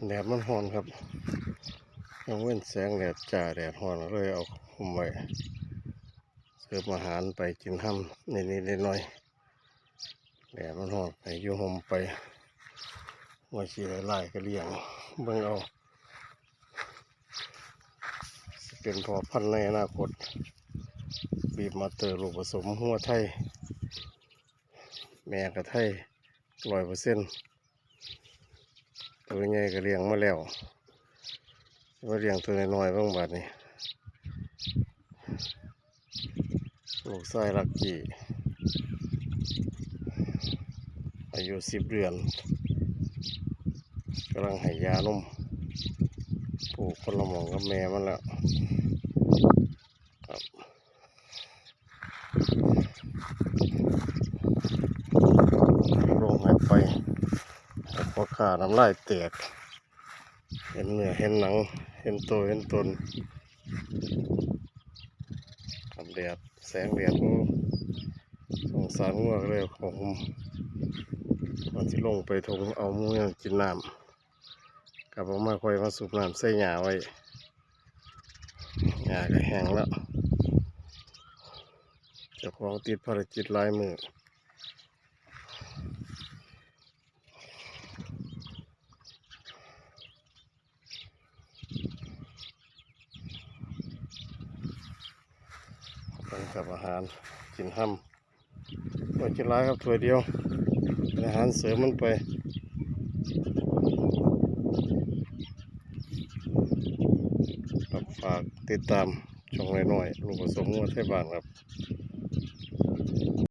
แดดมันร้อนครับยังเว้นแสงแดดจ้าแดดร้อนเลยเอาคุมไว้เสิร์ฟอาหารไปกินห้ำนิดๆหน่อยๆแดดมันร้อนไปอยู่ห่มไปมาขี่ไล่ก็เลี้ยงเบิ่งเอาเป็นพอพันธุ์ในอนาคตบีบมาเตอร์ลูกผสมหัวไทยแม่กับไทย100%ตัวใหญ่ก็เลี้ยงมาแล้วว่าเลี้ยงตัวน้อยๆบ้างบัดนี้ลูกไส้ลักกี้อายุ10 เดือนกำลังให้ยานมปลูกคนละหม่องกับแม่มันแล้วครับลงหายไปพอขาน้ำลายแตกเห็นเนื้อเห็นหนังเห็นตัวเห็นตนกับแดดแสงแดดสงสารงัวเลยของผมมันสิลงไปทงเอามูยกินน้ำกลับออกมาค่อยมาสูบน้ำใส่หญ้าไว้หญ้าก็แห้งแล้วเจ้าของติดภารกิจหลายมือเป็นกับอาหารกินห้ำไม่กินหลายครับถ้วยเดียวอาหารเสริมมันไปฝากติดตามช่องน้อยๆลูกผสมงัวไทยบ้านครับ